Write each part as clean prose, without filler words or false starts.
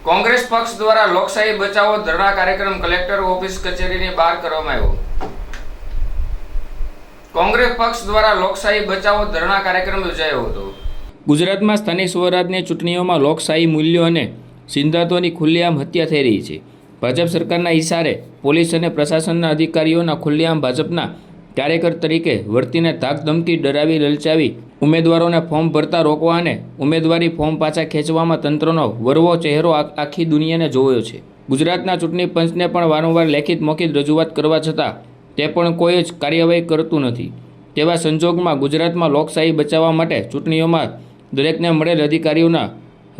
કોંગ્રેસ પક્ષ દ્વારા લોકશાહી બચાવો ધરણા કાર્યક્રમ કલેક્ટર ઓફિસ કચેરીની બહાર કરવામાં આવ્યો। કોંગ્રેસ પક્ષ દ્વારા લોકશાહી બચાવો ધરણા કાર્યક્રમ યોજાયો હતો। ગુજરાતમાં સ્થાનિક સ્વરાજની ચૂંટણીઓમાં લોકશાહી મૂલ્યો અને સિદ્ધાંતોની ખુલ્લેઆમ હત્યા થઈ રહી છે। ભાજપ સરકારના ઇશારે પોલીસ અને પ્રશાસનના અધિકારીઓના ખુલ્લેઆમ ભાજપના કાર્યકર તરીકે વર્તીને ધાક ધમકી ડરાવી લલચાવી ઉમેદવારોને ફોર્મ ભરતા રોકવા અને ઉમેદવારી ફોર્મ પાછા ખેંચવામાં તંત્રનો વરવો ચહેરો આખી દુનિયાને જોયો છે। ગુજરાતના ચૂંટણી પંચને પણ વારંવાર લેખિત મૌખિક રજૂઆત કરવા છતાં તે પણ કોઈ જ કાર્યવાહી કરતું નથી। તેવા સંજોગમાં ગુજરાતમાં લોકશાહી બચાવવા માટે ચૂંટણીઓમાં દરેકને મળેલ અધિકારીઓના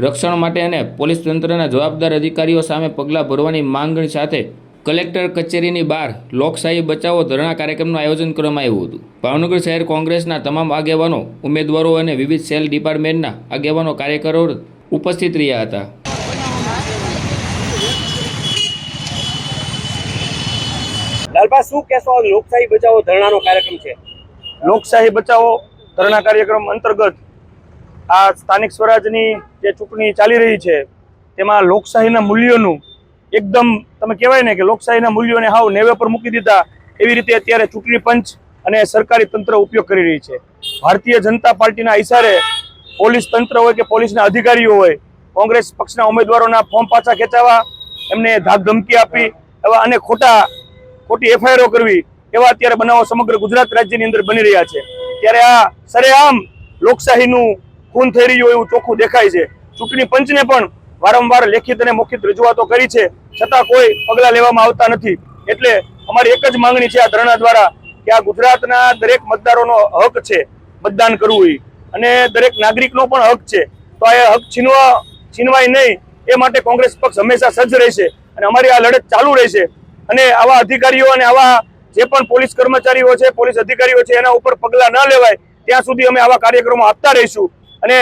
રક્ષણ માટે અને પોલીસ તંત્રના જવાબદાર અધિકારીઓ સામે પગલાં ભરવાની માંગણી સાથે કલેક્ટર કચેરીની બહાર લોકશાહી બચાવો ધરણા કાર્યક્રમનું આયોજન કરવામાં આવ્યું હતું। ભાવનગર શહેર કોંગ્રેસના તમામ આગેવાનો, ઉમેદવારો અને વિવિધ સેલ ડિપાર્ટમેન્ટના આગેવાનો કાર્યકરો ઉપસ્થિત રહ્યા હતા। લાલબા, શું કહેશો? લોકશાહી બચાવો ધરણાનો કાર્યક્રમ છે। લોકશાહી બચાવો ધરણા કાર્યક્રમ અંતર્ગત આ સ્થાનિક સ્વરાજની જે ચૂંટણી ચાલી રહી છે તેમાં લોકશાહીના મૂલ્યોનું એકદમ તમે કહેવાય ને કે લોકશાહીના મૂલ્યોને હાવ નેવે પર મૂકી દીધા એવી રીતે અત્યારે ચૂંટણી પંચ અને સરકારી તંત્ર ઉપયોગ કરી રહી છે। ભારતીય જનતા પાર્ટીના ઇશારે પોલીસ તંત્ર હોય કે પોલીસના અધિકારીઓ હોય, કોંગ્રેસ પક્ષના ઉમેદવારોના ફોર્મ પાછા ખેંચાવા, એમને ધાક ધમકી આપી એવા અને ખોટી એફઆઈઆરો કરવી એવા અત્યારે બનાવો સમગ્ર ગુજરાત રાજ્યની અંદર બની રહ્યા છે। ત્યારે આ સરેઆમ લોકશાહીનું ખૂન થઈ રહ્યું એવું ચોખ્ખું દેખાય છે। ચૂંટણી પંચને પણ વારંવાર લેખિત અને મૌખિક રજૂઆતો કરી છે, છતાં કોઈ પગલાં લેવામાં આવતા નથી। એટલે અમારી એક જ માંગણી છે આ ધરણા દ્વારા કે આ ગુજરાતના દરેક મતદારોનો હક છે મતદાન કરવું અને દરેક નાગરિકનો પણ હક છે, તો આ હક છીનવાય નહીં એ માટે કોંગ્રેસ પક્ષ હંમેશા સજ્જ રહેશે અને અમારી આ લડત ચાલુ રહેશે। અને આવા અધિકારીઓ અને આવા જે પણ પોલીસ કર્મચારીઓ છે, પોલીસ અધિકારીઓ છે, એના ઉપર પગલાં ન લેવાય ત્યાં સુધી અમે આવા કાર્યક્રમો આપતા રહીશું। અને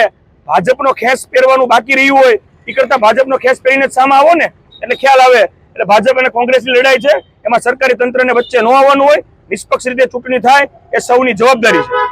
ભાજપનો ખેસ પહેરવાનું બાકી રહ્યું હોય એ કરતા ભાજપનો ખેસ પહેરીને જ સામે આવો ને એટલે ખ્યાલ આવે। એટલે ભાજપ અને કોંગ્રેસની લડાઈ છે, એમાં સરકારી તંત્રને વચ્ચે ન આવવાનું હોય, નિષ્પક્ષ રીતે ચૂંટણી થાય એ સૌની જવાબદારી છે।